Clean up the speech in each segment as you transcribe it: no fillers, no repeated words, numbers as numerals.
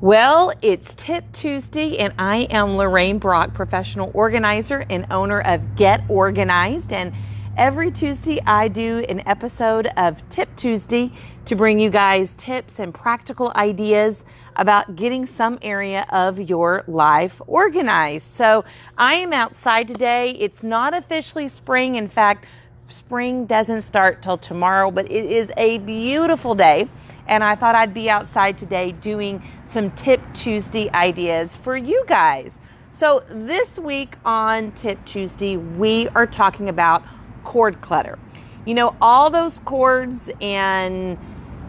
Well, it's Tip Tuesday, and I am Lorraine Brock, professional organizer and owner of Get Organized. And every Tuesday, I do an episode of Tip Tuesday to bring you guys tips and practical ideas about getting some area of your life organized. So I am outside today. It's not officially spring. In fact, spring doesn't start till tomorrow, but it is a beautiful day. And I thought I'd be outside today doing some Tip Tuesday ideas for you guys. So this week on Tip Tuesday, we are talking about cord clutter. You know, all those cords and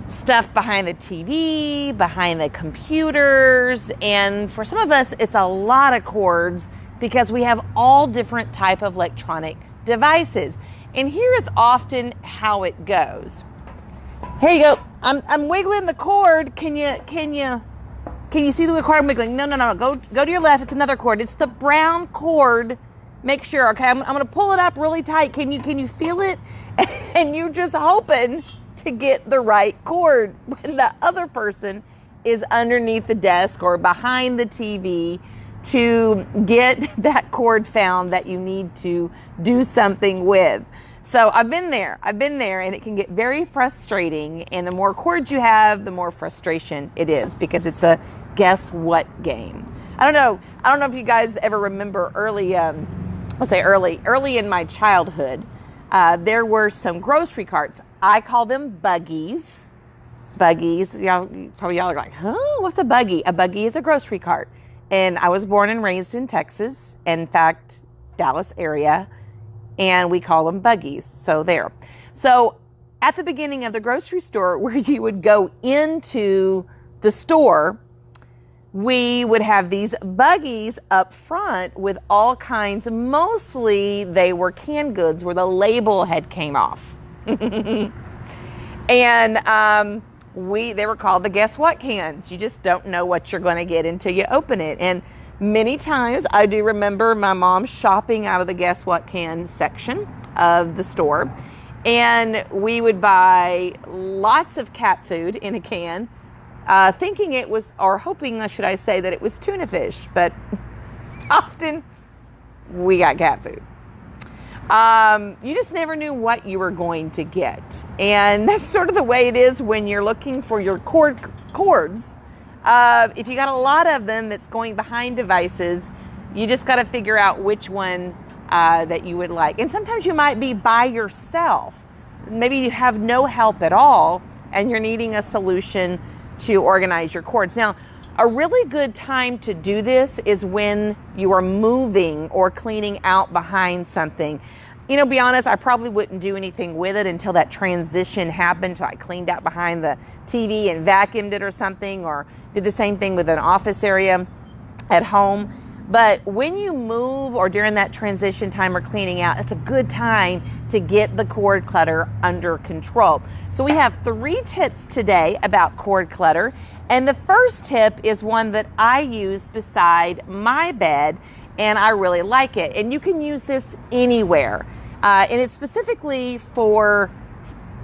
stuff behind the TV, behind the computers, and for some of us, it's a lot of cords because we have all different type of electronic devices. And here is often how it goes. Here you go. I'm wiggling the cord. Can you see the cord I'm wiggling? No. Go to your left. It's another cord. It's the brown cord. Make sure. Okay. I'm going to pull it up really tight. Can you feel it? And you're just hoping to get the right cord when the other person is underneath the desk or behind the TV to get that cord found that you need to do something with. So I've been there, and it can get very frustrating. And the more cords you have, the more frustration it is because it's a guess what game. I don't know if you guys ever remember early in my childhood, there were some grocery carts. I call them buggies. Buggies. Y'all are like, huh? What's a buggy? A buggy is a grocery cart. And I was born and raised in Texas, in fact, Dallas area. And we call them buggies. So there. So at the beginning of the grocery store where you would go into the store, we would have these buggies up front with all kinds. Mostly they were canned goods where the label had came off. And they were called the guess what cans. You just don't know what you're going to get until you open it. And many times I do remember my mom shopping out of the guess what can section of the store, and we would buy lots of cat food in a can, thinking it was, or hoping, should I say, that it was tuna fish, but often we got cat food. You just never knew what you were going to get, and that's sort of the way it is when you're looking for your cords. If you got a lot of them that's going behind devices, you just got to figure out which one that you would like. And sometimes you might be by yourself. Maybe you have no help at all, and you're needing a solution to organize your cords. Now, a really good time to do this is when you are moving or cleaning out behind something. You know, be honest, I probably wouldn't do anything with it until that transition happened. So I cleaned out behind the TV and vacuumed it or something, or did the same thing with an office area at home. But when you move or during that transition time or cleaning out, it's a good time to get the cord clutter under control. So we have 3 tips today about cord clutter. And the first tip is one that I use beside my bed, and I really like it. And you can use this anywhere. And it's specifically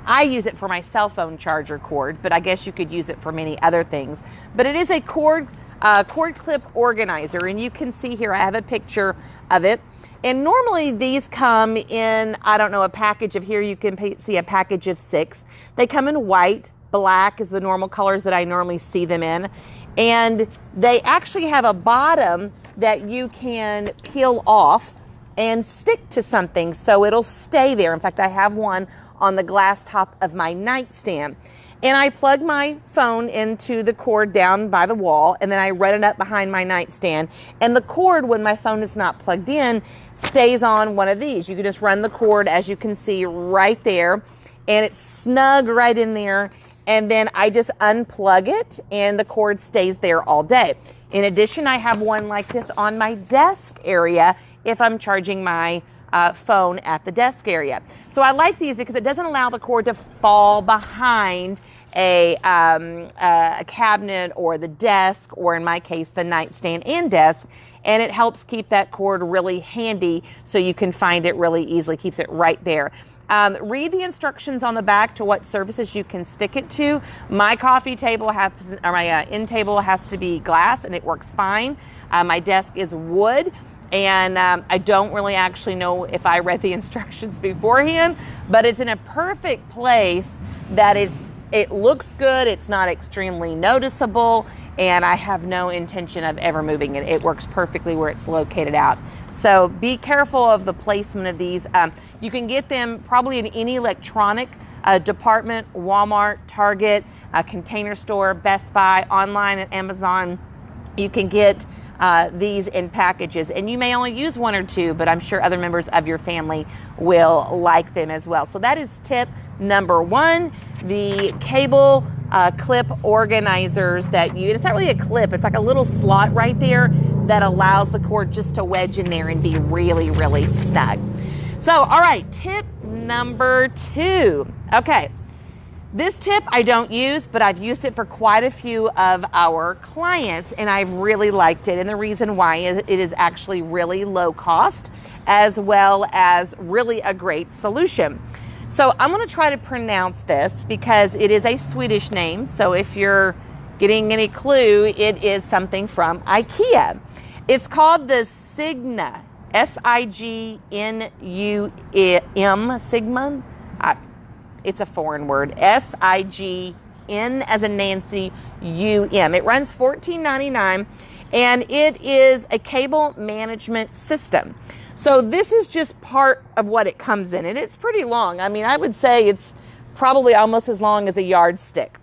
I use it for my cell phone charger cord, but I guess you could use it for many other things. But it is a cord clip organizer, and you can see here I have a picture of it. And normally these come in, a package of, here you can see a package of 6. They come in white, black is the normal colors that I normally see them in. And they actually have a bottom that you can peel off and stick to something so it'll stay there. In fact, I have one on the glass top of my nightstand. And I plug my phone into the cord down by the wall, and then I run it up behind my nightstand. And the cord, when my phone is not plugged in, stays on one of these. You can just run the cord, as you can see right there, and it's snug right in there. And then I just unplug it, and the cord stays there all day. In addition, I have one like this on my desk area if I'm charging my phone at the desk area. So I like these because it doesn't allow the cord to fall behind a cabinet or the desk, or in my case, the nightstand and desk. And it helps keep that cord really handy so you can find it really easily, keeps it right there. Read the instructions on the back to what surfaces you can stick it to. My coffee table or my end table has to be glass, and it works fine. My desk is wood, and I don't really actually know if I read the instructions beforehand, but it's in a perfect place that it looks good. It's not extremely noticeable, and I have no intention of ever moving it. It works perfectly where it's located out. So be careful of the placement of these. You can get them probably in any electronic department, Walmart, Target, Container Store, Best Buy, online at Amazon. You can get these in packages, and you may only use one or two, but I'm sure other members of your family will like them as well. So that is tip number 1, the cable clip organizers it's not really a clip, it's like a little slot right there that allows the cord just to wedge in there and be really, really snug. So, all right, tip number 2. Okay, this tip I don't use, but I've used it for quite a few of our clients, and I've really liked it. And the reason why is it is actually really low cost, as well as really a great solution. So I'm going to try to pronounce this because it is a Swedish name. So if you're getting any clue, it is something from IKEA. It's called the Signa, Signu-M, Sigmund. It's a foreign word. S-I-G-N as in Nancy, U-M. It runs $14.99, and it is a cable management system. So this is just part of what it comes in, and it's pretty long. I mean, I would say it's probably almost as long as a yardstick.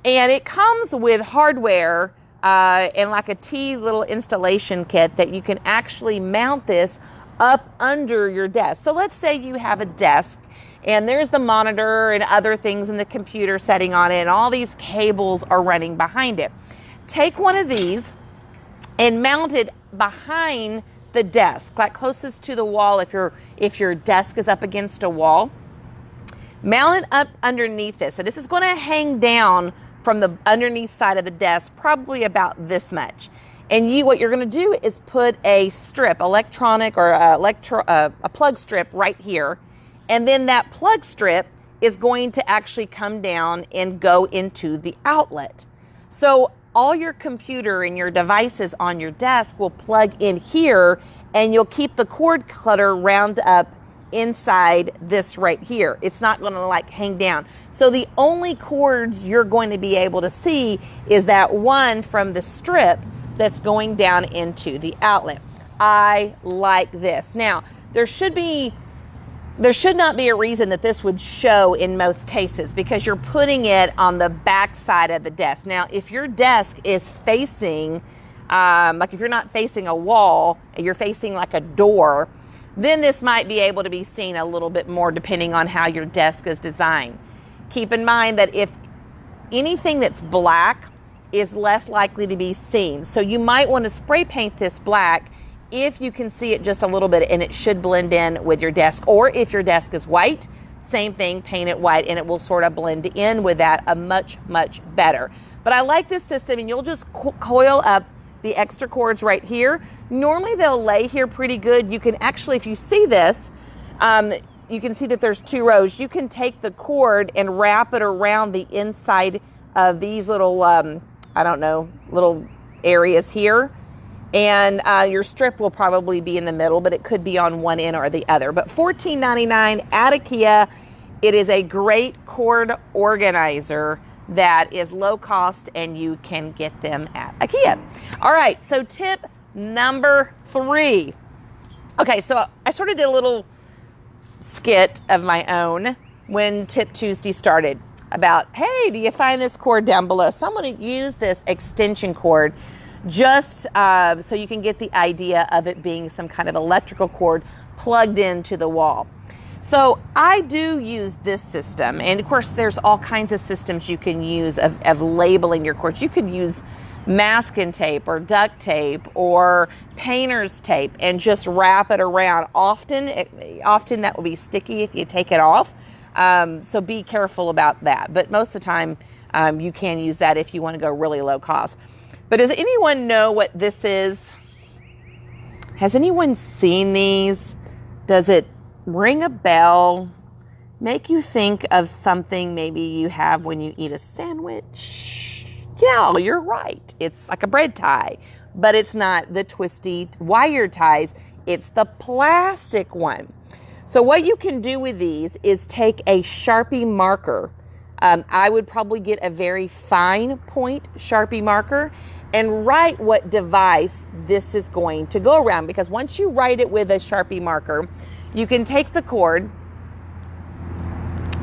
And it comes with hardware and like a little installation kit that you can actually mount this up under your desk. So let's say you have a desk, and there's the monitor and other things in the computer setting on it, and all these cables are running behind it. Take one of these and mount it behind the desk, like closest to the wall if your desk is up against a wall. Mount it up underneath this. So this is going to hang down from the underneath side of the desk, probably about this much. And what you're going to do is put a strip, electronic or a plug strip right here. And then that plug strip is going to actually come down and go into the outlet. So all your computer and your devices on your desk will plug in here, and you'll keep the cord clutter round up inside this right here. It's not going to like hang down. So the only cords you're going to be able to see is that one from the strip that's going down into the outlet. I like this. Now, there should not be a reason that this would show in most cases, because you're putting it on the back side of the desk. Now, if your desk is facing, like if you're not facing a wall, and you're facing like a door, then this might be able to be seen a little bit more depending on how your desk is designed. Keep in mind that if anything that's black is less likely to be seen. So you might want to spray paint this black if you can see it just a little bit, and it should blend in with your desk. Or if your desk is white, same thing, paint it white, and it will sort of blend in with that much, much better. But I like this system, and you'll just coil up the extra cords right here. Normally they'll lay here pretty good. You can actually, if you see this, you can see that there's 2 rows. You can take the cord and wrap it around the inside of these little, little areas here. And your strip will probably be in the middle, but it could be on one end or the other. But $14.99 at IKEA. It is a great cord organizer that is low cost, and you can get them at IKEA. All right, so tip number 3. Okay, so I sort of did a little skit of my own when Tip Tuesday started about, hey, do you find this cord down below? So I'm going to use this extension cord just so you can get the idea of it being some kind of electrical cord plugged into the wall. So I do use this system, and of course there's all kinds of systems you can use of labeling your cords. You could use masking tape or duct tape or painter's tape and just wrap it around. Often that will be sticky if you take it off, so be careful about that. But most of the time you can use that if you want to go really low cost. But does anyone know what this is? Has anyone seen these? Does it ring a bell? make you think of something maybe you have when you eat a sandwich. Yeah, you're right. It's like a bread tie, but it's not the twisty wire ties. It's the plastic one. So what you can do with these is take a Sharpie marker. I would probably get a very fine point Sharpie marker and write what device this is going to go around. Because once you write it with a Sharpie marker, you can take the cord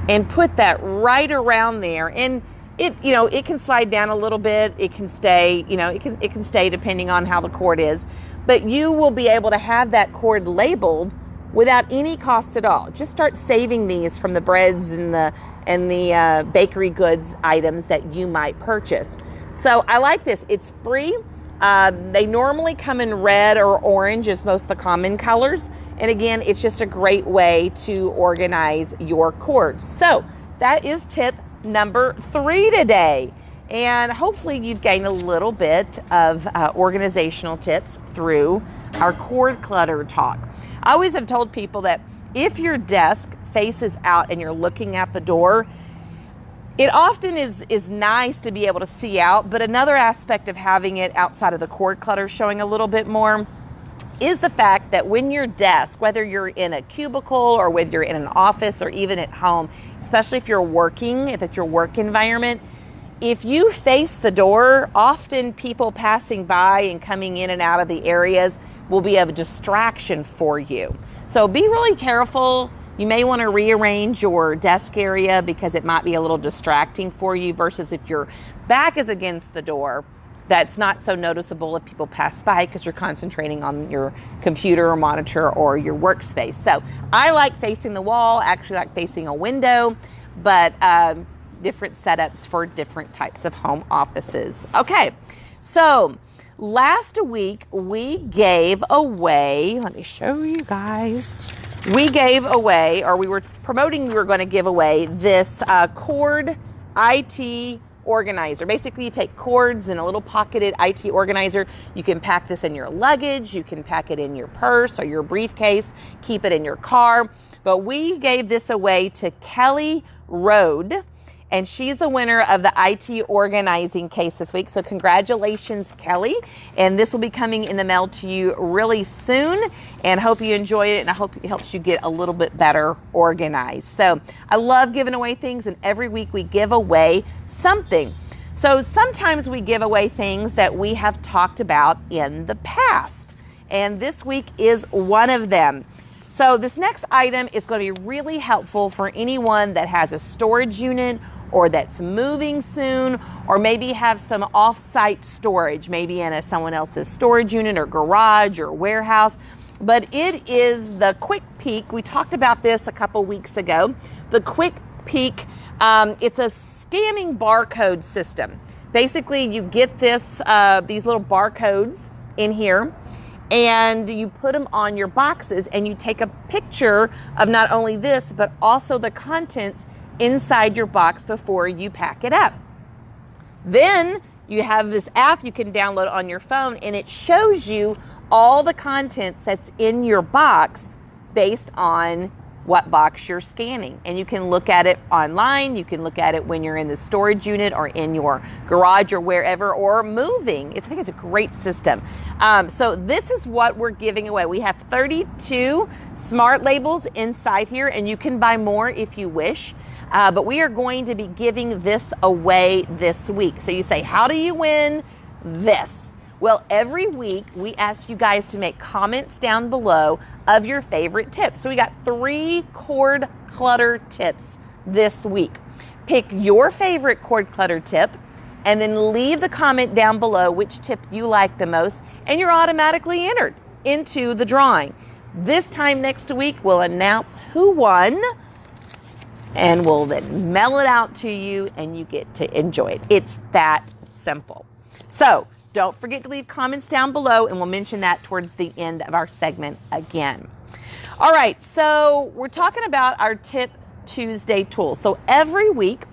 and put that right around there. And it can slide down a little bit. It can stay, it can stay depending on how the cord is. But you will be able to have that cord labeled without any cost at all. Just start saving these from the breads and the bakery goods items that you might purchase. So I like this. It's free. They normally come in red or orange as most of the common colors. And again, it's just a great way to organize your cords. So that is tip number 3 today. And hopefully you've gained a little bit of organizational tips through our cord clutter talk. I always have told people that if your desk faces out and you're looking at the door, it often is nice to be able to see out, but another aspect of having it outside of the cord clutter showing a little bit more is the fact that when your desk, whether you're in a cubicle or whether you're in an office or even at home, especially if you're working, if it's your work environment, if you face the door, often people passing by and coming in and out of the areas will be a distraction for you. So be really careful. You may want to rearrange your desk area because it might be a little distracting for you versus if your back is against the door, that's not so noticeable if people pass by because you're concentrating on your computer or monitor or your workspace. So I like facing the wall, actually like facing a window, but different setups for different types of home offices. Okay, so last week we gave away, let me show you guys. We gave away, or we were promoting, we were going to give away this cord IT organizer. Basically, you take cords and a little pocketed IT organizer. You can pack this in your luggage. You can pack it in your purse or your briefcase. Keep it in your car. But we gave this away to Kelly Rode, and she's the winner of the IT organizing case this week. So congratulations, Kelly. And this will be coming in the mail to you really soon. And hope you enjoy it. And I hope it helps you get a little bit better organized. So I love giving away things. And every week we give away something. So sometimes we give away things that we have talked about in the past. And this week is one of them. So this next item is going to be really helpful for anyone that has a storage unit or that's moving soon, or maybe have some off-site storage, maybe in someone else's storage unit or garage or warehouse. But it is the Quick Peek. We talked about this a couple weeks ago. The Quick Peek, it's a scanning barcode system. Basically, you get these little barcodes in here, and you put them on your boxes, and you take a picture of not only this, but also the contents inside your box before you pack it up. Then you have this app you can download on your phone, and it shows you all the contents that's in your box based on what box you're scanning. And you can look at it online. You can look at it when you're in the storage unit or in your garage or wherever, or moving. I think it's a great system. So this is what we're giving away. We have 32 smart labels inside here, and you can buy more if you wish. But we are going to be giving this away this week. So you say, how do you win this? Well, every week we ask you guys to make comments down below of your favorite tips. So we got 3 cord clutter tips this week. Pick your favorite cord clutter tip and then leave the comment down below which tip you like the most, and you're automatically entered into the drawing. This time next week we'll announce who won, and we'll then mail it out to you and you get to enjoy it. It's that simple. So don't forget to leave comments down below, and we'll mention that towards the end of our segment again. All right, so we're talking about our Tip Tuesday tool. So every week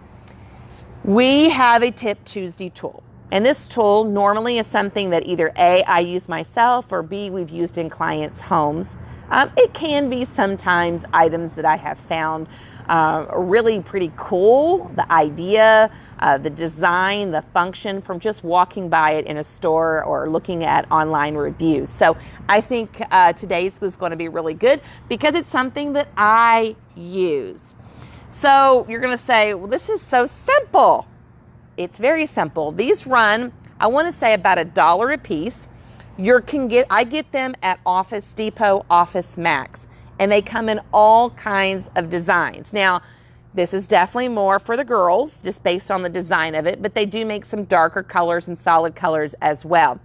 we have a Tip Tuesday tool. And this tool normally is something that either A, I use myself, or B, we've used in clients' homes. It can be sometimes items that I have found really pretty cool. The idea, the design, the function from just walking by it in a store or looking at online reviews. So I think today's is going to be really good because it's something that I use. So you're going to say, well, this is so simple. It's very simple. These run, I want to say, about $1 a piece. I get them at Office Depot, Office Max, and they come in all kinds of designs. Now, this is definitely more for the girls, just based on the design of it, but they do make some darker colors and solid colors as well.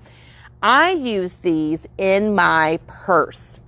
I use these in my purse.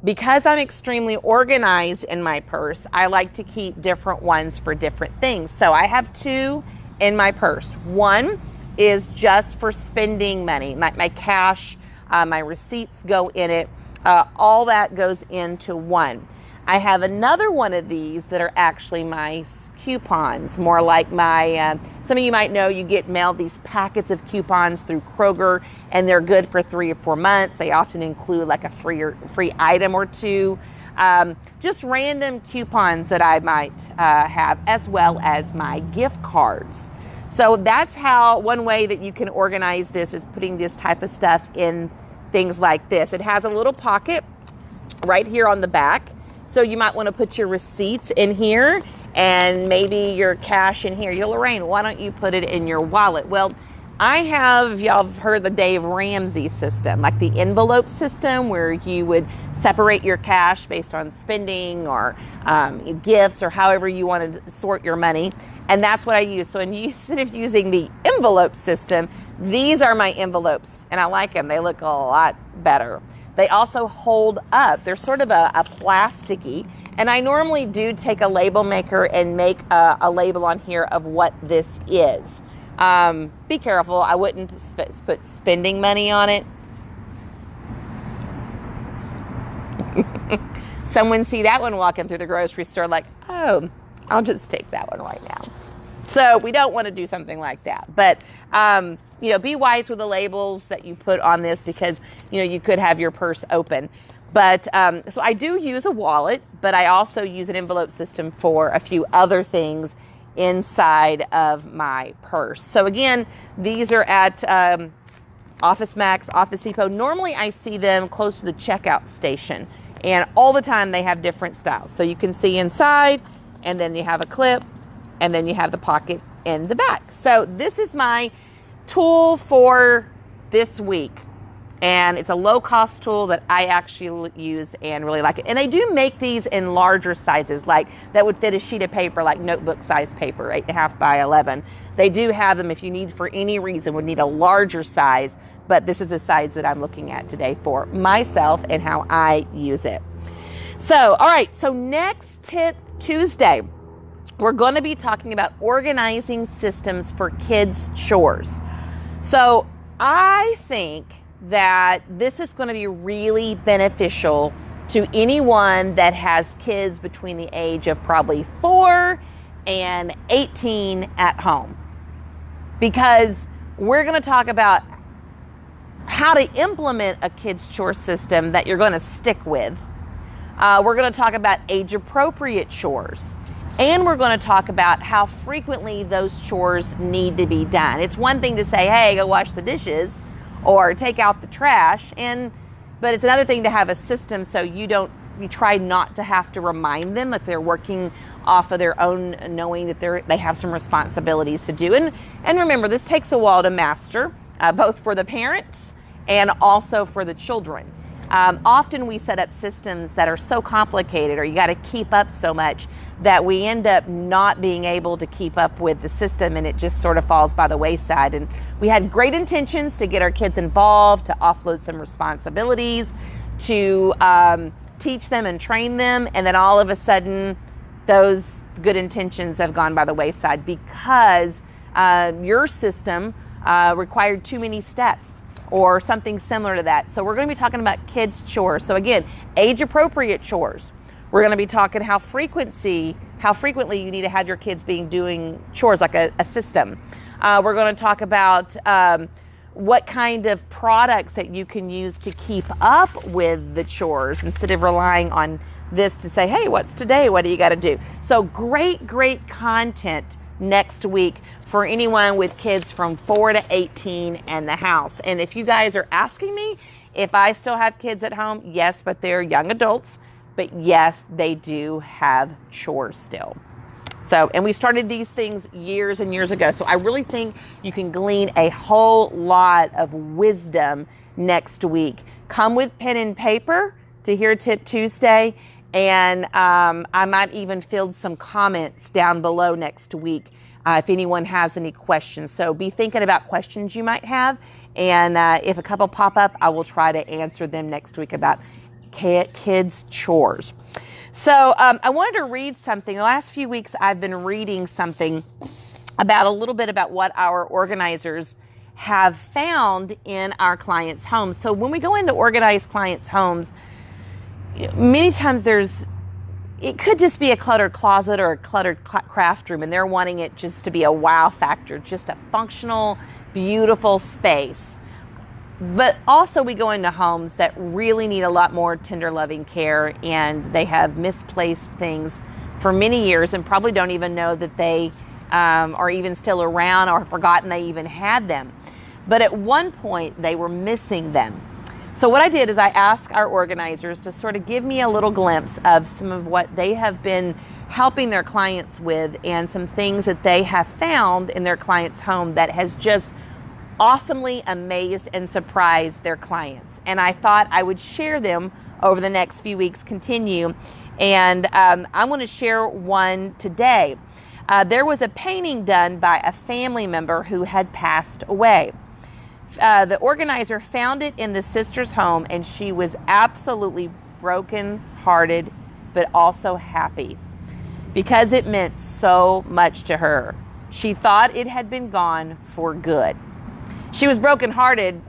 Because I'm extremely organized in my purse, I like to keep different ones for different things. So I have 2 in my purse. One is just for spending money. My cash, my receipts go in it. All that goes into one. I have another one of these that are actually my coupons, more like my, some of you might know you get mailed these packets of coupons through Kroger, and they're good for 3 or 4 months. They often include like a free item or 2. Just random coupons that I might have, as well as my gift cards. So that's how one way that you can organize this is putting this type of stuff in things like this. It has a little pocket right here on the back. So you might want to put your receipts in here and maybe your cash in here. Lorraine, why don't you put it in your wallet? Well, y'all have heard the Dave Ramsey system, like the envelope system where you would separate your cash based on spending or gifts or however you want to sort your money. And that's what I use. So instead of using the envelope system, these are my envelopes, and I like them. They look a lot better. They also hold up. They're sort of a plasticky, and I normally do take a label maker and make a label on here of what this is. Be careful. I wouldn't put spending money on it. Someone see that one walking through the grocery store like, oh, I'll just take that one right now. So we don't want to do something like that. But, be wise with the labels that you put on this because, you could have your purse open. But so I do use a wallet, but I also use an envelope system for a few other things inside of my purse. So again, these are at Office Max, Office Depot. Normally I see them close to the checkout station, and all the time they have different styles. So you can see inside, and then you have a clip, and then you have the pocket in the back. So this is my tool for this week. And it's a low-cost tool that I actually use and really like it. And they do make these in larger sizes, like that would fit a sheet of paper, like notebook size paper, 8.5 by 11. They do have them if you need, for any reason, would need a larger size. But this is the size that I'm looking at today for myself and how I use it. So, all right. So next Tip Tuesday, we're going to be talking about organizing systems for kids' chores. So I think that this is going to be really beneficial to anyone that has kids between the age of probably 4 and 18 at home. Because we're going to talk about how to implement a kids' chore system that you're going to stick with. We're going to talk about age-appropriate chores. And we're going to talk about how frequently those chores need to be done. It's one thing to say, hey, go wash the dishes or take out the trash, but it's another thing to have a system so you try not to have to remind them that they're working off of their own, knowing that they have some responsibilities to do. And remember, this takes a while to master, both for the parents and also for the children. Often we set up systems that are so complicated, or you got to keep up so much, that we end up not being able to keep up with the system, and it just sort of falls by the wayside. And we had great intentions to get our kids involved, to offload some responsibilities, to teach them and train them, and then all of a sudden those good intentions have gone by the wayside because your system required too many steps or something similar to that. So we're going to be talking about kids' chores. So again, age-appropriate chores. We're going to be talking how frequently you need to have your kids doing chores, like a system. We're going to talk about what kind of products that you can use to keep up with the chores instead of relying on this to say, hey, what's today? What do you got to do? So great content next week for anyone with kids from 4 to 18 and the house. And if you guys are asking me if I still have kids at home, yes, but they're young adults. But yes, they do have chores still. So, and we started these things years and years ago. So I really think you can glean a whole lot of wisdom next week. Come with pen and paper to hear Tip Tuesday. And I might even field some comments down below next week if anyone has any questions. So be thinking about questions you might have. And if a couple pop up, I will try to answer them next week about kids' chores. So I wanted to read something. The last few weeks I've been reading something about a little bit about what our organizers have found in our clients' homes. So when we go into organized clients' homes, many times it could just be a cluttered closet or a cluttered craft room, and they're wanting it just to be a wow factor, just a functional, beautiful space. But also we go into homes that really need a lot more tender, loving care, and they have misplaced things for many years and probably don't even know that they are even still around or forgotten they even had them. But at one point they were missing them. So what I did is I asked our organizers to sort of give me a little glimpse of some of what they have been helping their clients with and some things that they have found in their client's home that has just awesomely amazed and surprised their clients. And I thought I would share them over the next few weeks, continue. And I want to share one today. There was a painting done by a family member who had passed away. The organizer found it in the sister's home, and she was absolutely broken-hearted, but also happy because it meant so much to her. She thought it had been gone for good. She was brokenhearted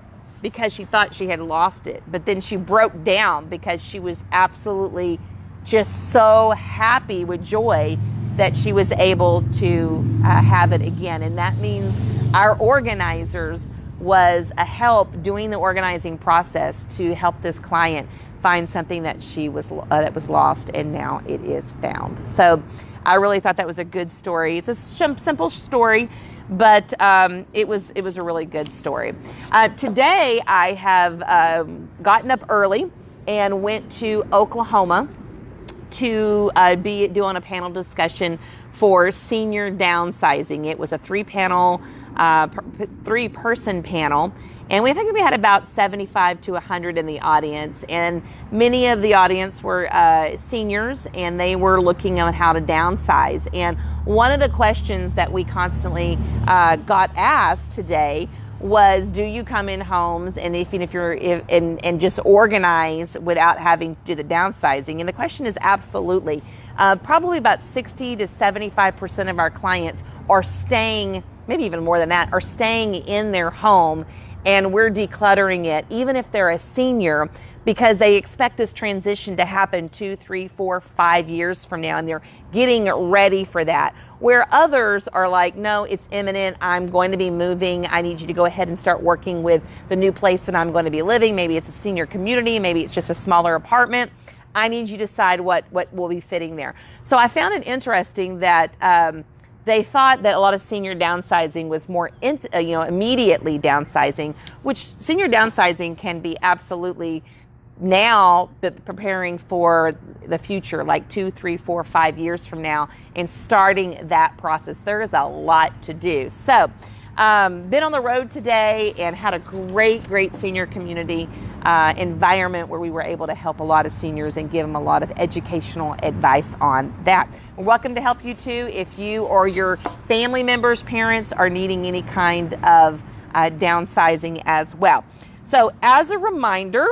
because she thought she had lost it, but then she broke down because she was absolutely just so happy with joy that she was able to have it again. And that means our organizers was a help doing the organizing process to help this client find something that that was lost, and now it is found. So I really thought that was a good story. It's a simple story, but it was a really good story. Today I have gotten up early and went to Oklahoma to be doing a panel discussion for senior downsizing. It was a three-person panel, and I think we had about 75 to 100 in the audience, and many of the audience were seniors, and they were looking at how to downsize. And one of the questions that we constantly got asked today was, do you come in homes and and just organize without having to do the downsizing? And the question is absolutely. Probably about 60 to 75% of our clients are staying, maybe even more than that, are staying in their home, and we're decluttering it, even if they're a senior, because they expect this transition to happen 2, 3, 4, 5 years from now, and they're getting ready for that. Where others are like, no, it's imminent. I'm going to be moving. I need you to go ahead and start working with the new place that I'm going to be living. Maybe it's a senior community. Maybe it's just a smaller apartment. I need you to decide what will be fitting there. So I found it interesting that they thought that a lot of senior downsizing was more immediately downsizing, which senior downsizing can be absolutely now, but preparing for the future, like 2, 3, 4, 5 years from now, and starting that process. There is a lot to do. So been on the road today and had a great senior community environment where we were able to help a lot of seniors and give them a lot of educational advice on that. We're welcome to help you too if you or your family members, parents are needing any kind of downsizing as well. So as a reminder,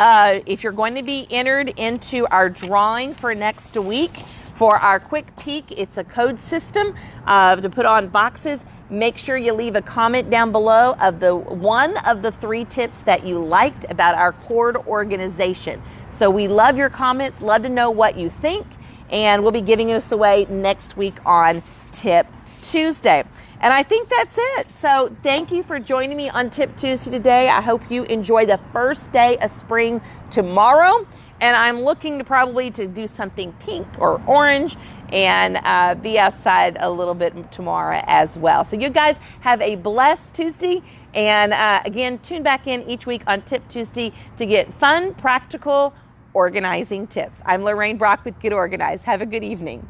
if you're going to be entered into our drawing for next week for our quick peek, it's a code system to put on boxes. Make sure you leave a comment down below of the one of the 3 tips that you liked about our cord organization. So we love your comments, love to know what you think, and we'll be giving this away next week on Tip Tuesday. And I think that's it. So thank you for joining me on Tip Tuesday today. I hope you enjoy the first day of spring tomorrow. And I'm looking to probably to do something pink or orange and be outside a little bit tomorrow as well. So you guys have a blessed Tuesday. And again, tune back in each week on Tip Tuesday to get fun, practical organizing tips. I'm Lorraine Brock with Get Organized. Have a good evening.